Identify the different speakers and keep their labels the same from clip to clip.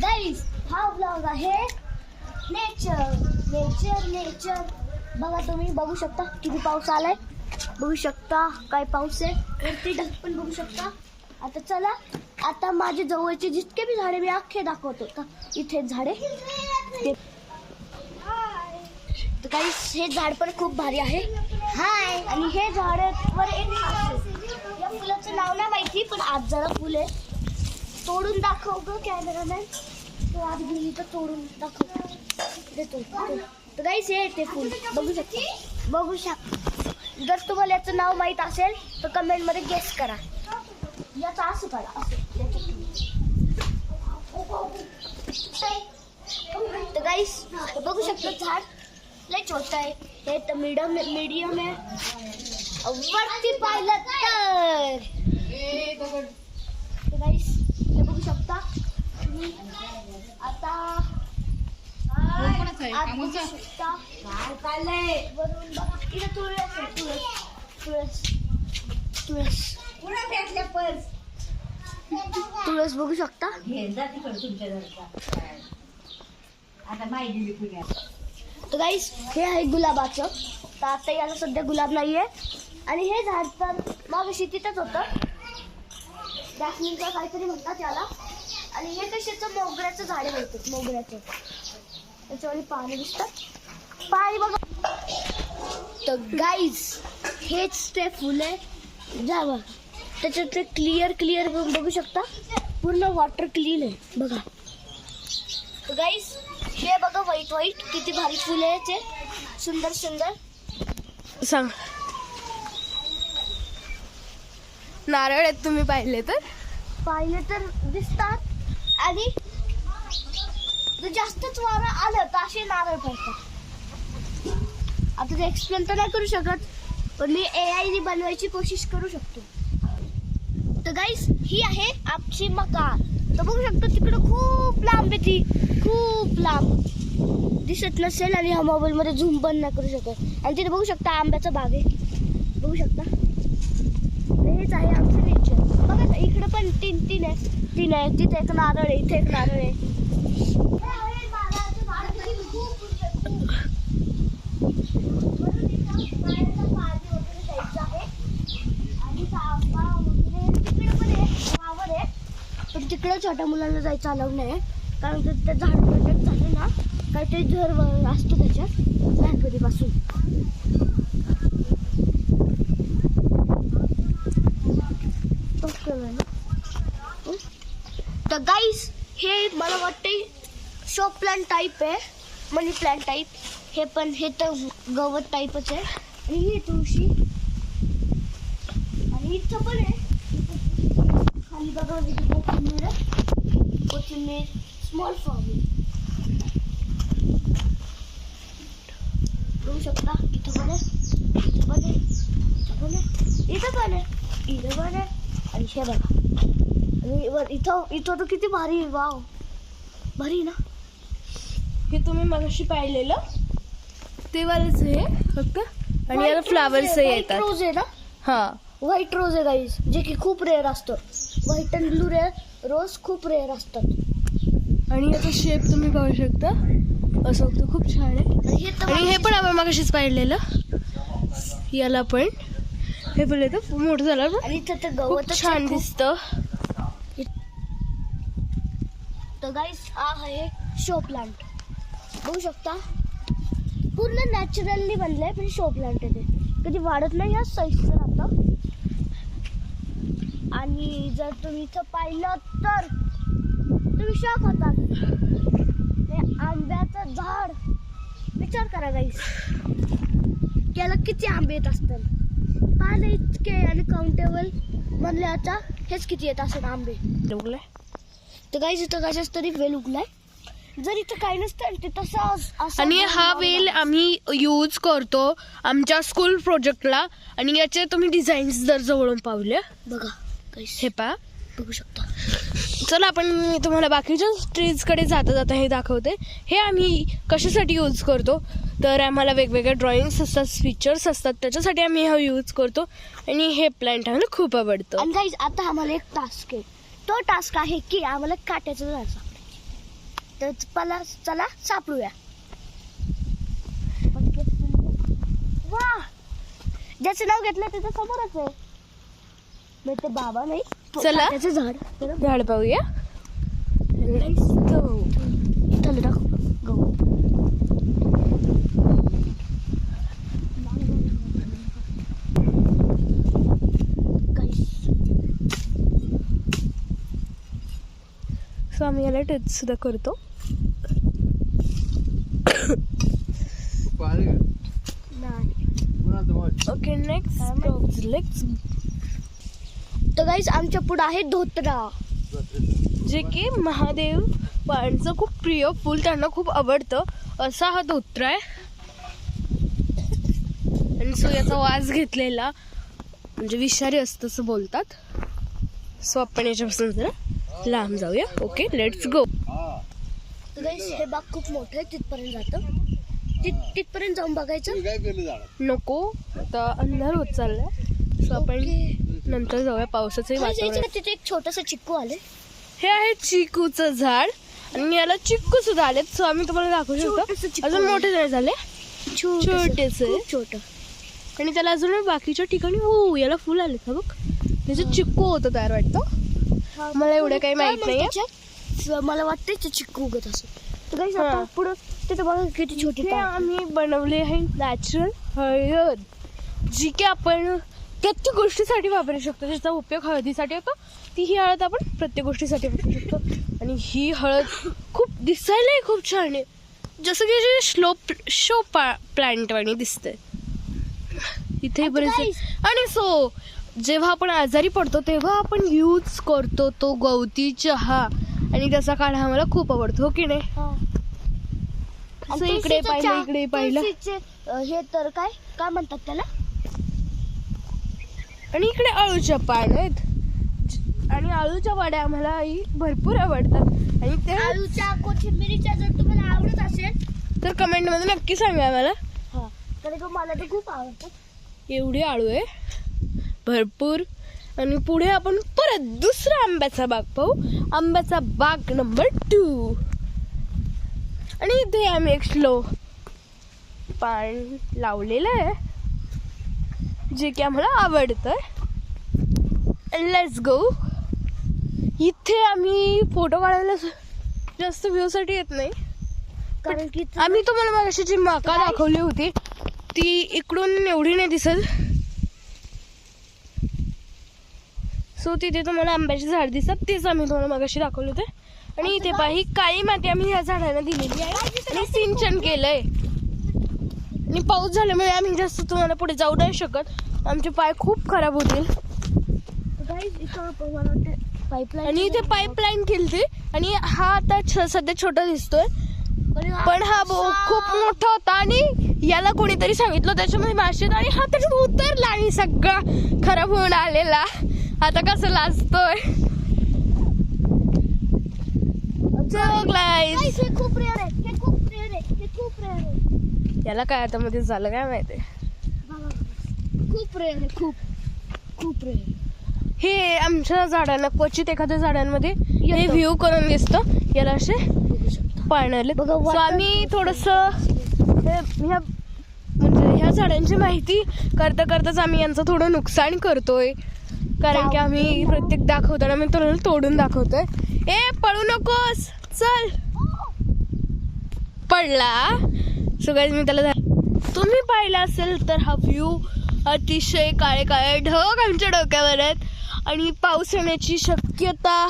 Speaker 1: Guys हा blog आहे nature nature nature. बघा तुम्ही बघू शकता किती पाऊस आलाय, बघू शकता काय पाऊस आहे, वरती ढग पण बघू शकता. आता चला, आता माझ्या जवळचे जितके बी झाडे मी अख्खे दाखवतो का. इथे झाडे तर काही हे झाड पण खूप भारी आहे. हाय. आणि हे झाडावर एक या फुलाचं नाव नाही माहिती, पण आज जरा फुल आहे. तोडून दाखव ग कॅमेरामॅन. तो आज गेली तर तोडून दाखव देतो. तर गाईस हे ते फुल बघू शकता. जर तुम्हाला याचं नाव माहित असेल तर कमेंट मध्ये गेस करा. याचं असं करा तर गाईस बघू शकता झाड लय छोटा आहे. हे तर मीडियम आहे. वरती पाहिलं तर गाईस हे बघू शकता. आता आज बघू शकता वरून बघा इथं तुळस आहे. तुळस बघू शकता. तर गाईस हे आहे गुलाबाचं. तर आता याला सध्या गुलाब नाहीये. आणि हे झाड तर मागाशी तिथंच होतं, जास्मिनचं काहीतरी म्हणतात याला. आणि हे कशाचं मोगऱ्याचं झाड म्हणतात, मोगऱ्याचं. त्याच्यावर पाणी दिसतात, पाणी बघा. तर गाईज हेच ते फुल आहे. जावा त्याच्यात ते क्लिअर बघू शकता. पूर्ण वॉटर क्लीन आहे बघा. तर गाईज हे बघा व्हाईट किती भारी फुल आहे ते, सुंदर
Speaker 2: सांग. नारळ आहेत, तुम्ही पाहिले तर
Speaker 1: दिसतात. आणि जर जास्तच वारा आलं तर असे नारळ पडतात. आता ते एक्सप्लेन तर नाही करू शकत, पण मी AI ने बनवायची कोशिश करू शकतो. तर गाईस ही आहे आमची मका. तर बघू शकतो तिकडं खूप लांब आहे, ती खूप लांब दिसत नसेल. आणि हा मोबाईल मध्ये झूम पण नाही करू शकत. आणि तिथे बघू शकता आंब्याचा बाग आहे, बघू शकता. हेच आहे आमचं नेचर. बघा इकडे पण तीन आहे. तिथे एक नारळ आहे, इथे एक नारळ आहे. पण तिकडे छोट्या मुलांना जायचं अलाउड नाही, कारण जर त्या झाड प्रोटेक्ट झाले ना काहीतरी झर असतो त्याच्यात गणपतीपासून. तर गाईस हे मला वाटते शो प्लांट टाईप आहे, मनी प्लांट टाईप. हे तर गवत टाईपच आहे. आणि ही तुळशी. आणि इथं पण आहे खाली बघा, कोथिंबीर स्मॉल फार्मिंग बघू शकता. इथं पण आहे. आणि हे बघा. आणि इथं तर किती भारी. वाव भारी ना.
Speaker 2: हे तुम्ही मगाशी पाहिलेलं ते वालच आहे फक्त. आणि याला फ्लावर्स येतात.
Speaker 1: रोज आहे ना.
Speaker 2: हा
Speaker 1: व्हाईट रोज आहे गाईज, जे की खूप रेअर असतं. व्हाईट अँड ब्लू रोज खूप रेअर असतात.
Speaker 2: आणि याचा शेप तुम्ही पाहू शकता असं होतं, खूप छान आहे. आणि हे पण आपण मगाशीच पाहिलेलं, याला पण हे पण येतं मोठं झालं.
Speaker 1: आणि इथं तर गवत
Speaker 2: छान दिसतं.
Speaker 1: तर गाईज हा आहे शो प्लांट, बघू शकता. पूर्ण नॅचरली बनलंय, पण शो प्लांट आहे ते. कधी वाढत नाही, या साईजचं राहतं. आणि जर तुम्ही इथं पाहिलं तर तुम्ही शॉक होतात. हे आंब्याचं झाड, विचार करा गाईस याला किती आंबे येत असतात. पाहिलं इतके आणि काउंटेबल म्हणले आता हेच किती येत असतात आंबे. तर गाईस इथं कशाच तरी वेल उगलाय. जर इथं काही नसतं ते तसं. आणि
Speaker 2: हा वेल आम्ही यूज करतो आमच्या स्कूल प्रोजेक्टला. आणि याचे तुम्ही डिझाईन्स जर जवळून पावले
Speaker 1: बघा,
Speaker 2: हे पहा
Speaker 1: बघू शकता.
Speaker 2: चला आपण तुम्हाला बाकीच्या ट्रीजकडे जाता हे दाखवते. हे आम्ही कशासाठी यूज करतो तर आम्हाला वेगवेगळे ड्रॉइंग्स असतात, पिक्चर्स असतात, त्याच्यासाठी आम्ही हा यूज करतो. आणि हे प्लांट आम्हाला खूप आवडतं.
Speaker 1: आणि गाईज आता आम्हाला एक टास्क आहे. तो टास्क आहे की आम्हाला काट्याचं झाड सापडायचं. तर चला सापडूया. वा, ज्याचं नाव घेतलं त्याच्या समोरच आहे. मग ते बाबा नाही,
Speaker 2: चला.
Speaker 1: त्याचं झाड
Speaker 2: झाड पाहूया. Let's go.
Speaker 1: इथं दाखव गहू.
Speaker 2: सो आम्ही याला टच सुद्धा करतो. Okay, next let's.
Speaker 1: तर गाईस आमच्या पुढे आहे धोत्रा,
Speaker 2: जे की महादेव पांचं खूप प्रिय फूल, त्यांना खूप आवडतं असा हा धोत्रा आहे. आणि सो याचा वास घेतलेला म्हणजे विषारी असतं असं बोलतात. सो आपण याच्यापासून जरा लांब जाऊया. Okay, let's go.
Speaker 1: तर गाईस हे बाग खूप मोठं आहे, तिथपर्यंत जातं. तिथपर्यंत जाऊन बघायचं
Speaker 2: नको, आता अंधार होत चाललाय. सो आपण नंतर जाऊया. पावसाचंही वातावरण.
Speaker 1: तिथे एक छोटस चिक्कू आले.
Speaker 2: हे आहे चिकूचं झाड आणि याला चिक्कू सुद्धा आलेत. सो आम्ही तुम्हाला दाखवू
Speaker 1: छोटंसं
Speaker 2: शकतो.
Speaker 1: चिक्कू
Speaker 2: अजून मोठे नाही झाले,
Speaker 1: छोटेच
Speaker 2: छोटेच
Speaker 1: छोट.
Speaker 2: आणि त्याला अजून बाकीच्या ठिकाणी हो याला फुल आले का बघ. त्याचं चिक्कू होतं तयार वाटतं. मला एवढं काही माहित नाहीये.
Speaker 1: मला वाटतं ते चिक्कू उगत असेल. तर गाईस
Speaker 2: हा.
Speaker 1: आता पुढं तिथे बघा किती छोटी
Speaker 2: हे
Speaker 1: पानं.
Speaker 2: आम्ही बनवले आहे नॅचरल हळद, जी की आपण प्रत्येक गोष्टीसाठी वापरू शकतो. ज्याचा उपयोग हळदीसाठी होतो, ती ही हळद आपण प्रत्येक गोष्टीसाठी वापरू शकतो. आणि ही हळद खूप दिसायलाही खूप छान आहे, जसं की शो प्लांट वाणी दिसतंय इथे बरेचसे. आणि सो जेव्हा आपण आजारी पडतो तेव्हा आपण यूज करतो तो गवती चहा, आणि त्याचा काढा मला खूप आवडतो. हो की नाही?
Speaker 1: हा.
Speaker 2: असं इकडे पाहिलं, इकडे पाहिलं.
Speaker 1: हे तर काय म्हणतात त्याला.
Speaker 2: आणि इकडे अळूच्या पान आहेत, आणि अळूच्या वाड्या आम्हाला भरपूर आवडतात. आणि त्या
Speaker 1: आळूच्या कोथिंबिरीच्या जर तुम्हाला आवडत असेल
Speaker 2: तर कमेंट मध्ये नक्की सांगा मला.
Speaker 1: हा, कारण की मला ते खूप आवडतात.
Speaker 2: एवढी आळू आहे भरपूर. आणि पुढे आपण परत दुसरा आंब्याचा बाग पाहू. आंब्याचा बाग नंबर 2. आणि इथे आम्ही एक स्लो पान लावलेलं आहे, जे की आम्हाला आवडतं. Let's go. इथे आम्ही फोटो काढायला जास्त व्ह्यू साठी येत नाही,
Speaker 1: कारण की
Speaker 2: आम्ही तुम्हाला मगाशी जी मका दाखवली होती ती इकडून एवढी नाही दिसत. सो तिथे तुम्हाला आंब्याचे झाड दिसतात, तेच आम्ही तुम्हाला मगाशी दाखवले होते. आणि इथे पहा, ही काळी माती आम्ही ह्या झाडांना दिलेली आहे आणि सिंचन केलंय. आणि पाऊस झाल्यामुळे आम्ही जास्त तुम्हाला पुढे जाऊ नाही शकत, आमचे पाय खूप खराब होतील.
Speaker 1: पाईपलाईन
Speaker 2: आणि इथे पाईपलाईन केली, आणि हा आता सध्या छोटा दिसतोय, पण हा खूप मोठा होता. आणि याला कोणीतरी सांगितलं, त्याच्यामध्ये मासे, आणि हा त्याच्यात उतरला आणि सगळा खराब होऊन आलेला. आता कसं लाजतोय.
Speaker 1: हे खूप रेअर आहे, हे खूप रेअर आहे, हे खूप रेअर आहे.
Speaker 2: याला काय आता मध्ये झालं काय माहिती.
Speaker 1: खूप रेअर आहे, खूप खूप रेअर.
Speaker 2: हे आमच्या झाडांना क्वचित एखाद्या झाडांमध्ये हे व्ह्यू करून दिसतं. याला असे पान आले. सो आम्ही थोडस म्हणजे ह्या झाडांची माहिती करता करताच आम्ही यांचं थोडं नुकसान करतोय, कारण की आम्ही प्रत्येक दाखवताना मी तुला तोडून दाखवतोय. ए पळू नकोस, चल. पडला. सो गाईज मी त्याला तुम्ही पाहिला असेल तर हा व्ह्यू अतिशय काळे काळे ढग आमच्या डोक्यावर आहेत, आणि पाऊस येण्याची शक्यता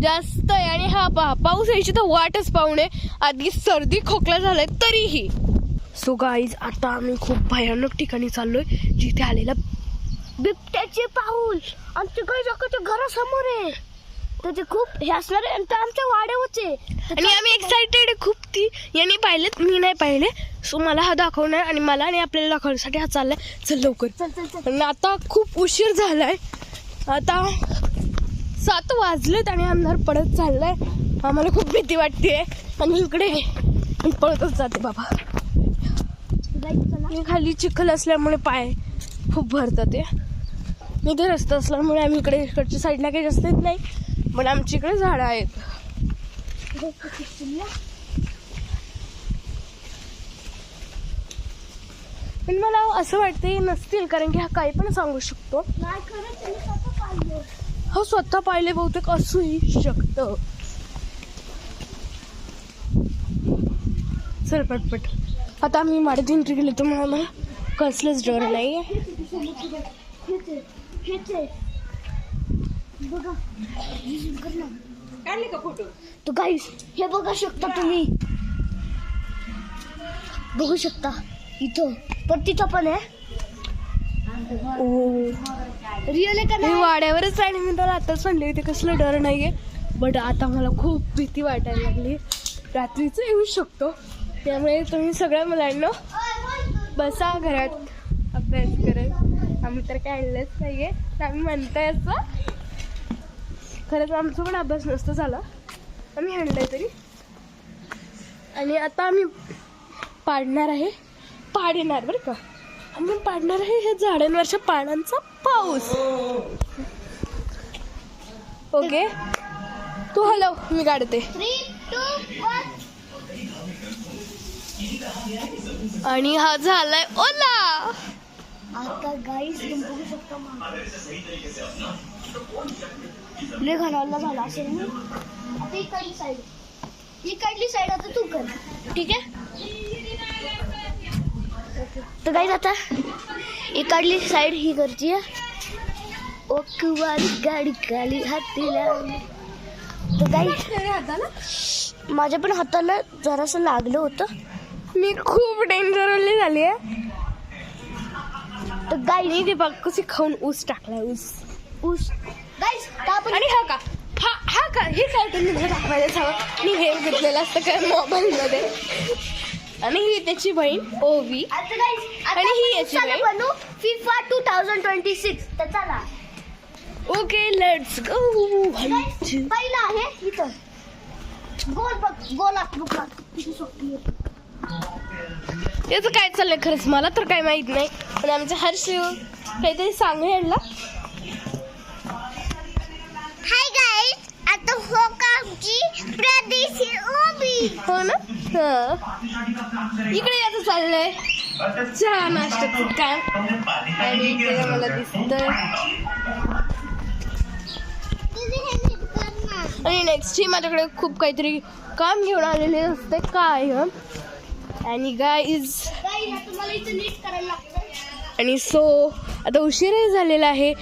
Speaker 2: जास्त आहे. आणि हा पहा, पाऊस यायची तर वाटच पाहू नये, आधी सर्दी खोकला झालाय तरीही. सो गाईज आता आम्ही खूप भयानक ठिकाणी चाललोय, जिथे आलेला
Speaker 1: बिबट्याचे पाऊल आमच्या काही घरासमोर आहे. तर ते खूप हे असणार आहे, आणि ते आमच्या वाड्यावरचे.
Speaker 2: आणि आम्ही एक्साइटेड खूप. ती यांनी पाहिलेत, मी नाही पाहिले. सो मला हा दाखवणार, आणि मला आणि आपल्याला दाखवण्यासाठी हा चाललाय. चल लवकर.
Speaker 1: चल.
Speaker 2: आता खूप उशीर झालाय, आता 7 वाजलेत आणि अंधार पडत चाललाय. आम्हाला खूप भीती वाटते, आणि इकडे मी पळतच जाते बाबा. खाली चिखल असल्यामुळे पाय खूप भरतात. इथे रस्ता असल्यामुळे आम्ही इकडच्या साईडला काही जास्त येत नाही, पण आमच्या इकडे झाडं आहेत. पण मला असं वाटते नसतील, कारण की हा काही पण सांगू शकतो.
Speaker 1: नाही खरंच त्यांनी स्वतः पाहिलं.
Speaker 2: हा स्वतः पाहिले, बहुतेक असूही शकतं. चल पटपट. आता आम्ही माडीत एंट्री केली तर मला कसलंच डर नाही.
Speaker 1: बघा
Speaker 3: काढले का फोटो?
Speaker 1: तो गाईस हे बघू शकता तुम्ही, बघू शकता इथं, पण तिथं पण आहे. रिअल आहे का
Speaker 2: हे
Speaker 1: नाही?
Speaker 2: वाड्यावरच आहे. मी त्याला आताच म्हणले ते कसलं डर नाहीये, बट आता मला खूप भीती वाटायला लागली. रात्रीचं येऊ शकतो, त्यामुळे तुम्ही सगळ्या मुलांना बसा घरात, अभ्यास करत. आम्ही तर काय आणलंच नाहीये, आम्ही म्हणतोय असं. खरंच आमचा पण अभ्यास नसतो झाला, आम्ही आणलंय तरी. आणि आता आम्ही पाडणार बरं का. आम्ही पाडणार आहे हे झाडांवरच्या पानांचा पाऊस. ओके, तू हलव, मी काढते.
Speaker 1: 3, 2, 1.
Speaker 2: आणि हा झालाय ओला.
Speaker 1: आता गाईस तुम्ही बघू शकता लय घालावला झाला असेल ना. आता इकडली साईड आता तू कर, ठीक आहे. तर गाईस आता इकडली साईड ही करते. ओकवारी गाडी काली हातीला. तर गाईस माझ्या पण हाताला जरासं लागलं होतं.
Speaker 2: मी खूप डेंजरली झाली आहे.
Speaker 1: तर गाईस
Speaker 2: मी ते बघ कशी खाऊन ऊस टाकलाय. ऊस
Speaker 1: गाईस आपण
Speaker 2: आणि हा का हा का हे काय तुम्ही मला दाखवायलाच हवं. मी हे घेतलेलं असतं काय मोबाईलमध्ये. आणि ही त्याची बहीण ओवी.
Speaker 1: आता गाईस
Speaker 2: आणि ही याची बहीण.
Speaker 1: बनू FIFA 2026. तर चला
Speaker 2: ओके, लेट्स गो.
Speaker 1: पहिला आहे इथं गोल बघ, गोलात बुका किती सोपी आहे.
Speaker 2: याचं काय चाललंय खरंच मला तर काय माहित नाही. पण आमच्या हर्ष काहीतरी सांगू यांना.
Speaker 1: हाय गाईस, आता हो कामची प्रदेशी ओबी.
Speaker 2: हो ना. हा, इकडे याचं चाललंय चहा नाश्त्याचं काम. आणि इकडे मला दिसतंय. आणि नेक्स्ट ही माझ्याकडे खूप काहीतरी काम घेऊन आलेले असते काय. आणि गाईज
Speaker 1: तुम्हाला इथं नीट करायला लागतं.
Speaker 2: आणि सो आता उशीरही झालेला आहे.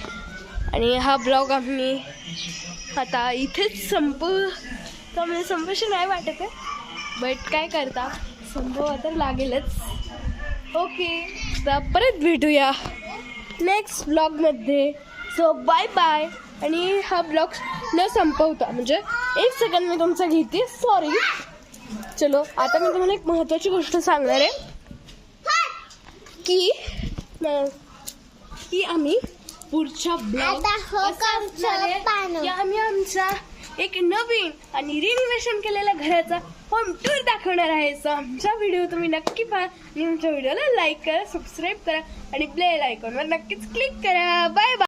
Speaker 2: आणि हा ब्लॉग आम्ही आता इथेच म्हणजे संपशी नाही वाटत आहे, बट काय करता, संपवा तर लागेलच. ओके, तर परत भेटूया नेक्स्ट ब्लॉगमध्ये. So bye bye. आणि हा ब्लॉग न संपवता म्हणजे 1 सेकंद मी तुमचा घेते, सॉरी. चलो, आता मी तुम्हाला एक महत्त्वाची गोष्ट सांगणार आहे की आम्ही पुढच्या ब्लॉग आम्ही आमचा एक नवीन आणि रिनोव्हेशन केलेल्या घराचा होम टूर दाखवणार आहे. सो आमचा व्हिडिओ तुम्ही नक्की पहा आणि आमच्या व्हिडिओला लाईक करा, सबस्क्राईब करा आणि बेल आयकॉनवर नक्कीच क्लिक करा. Bye bye.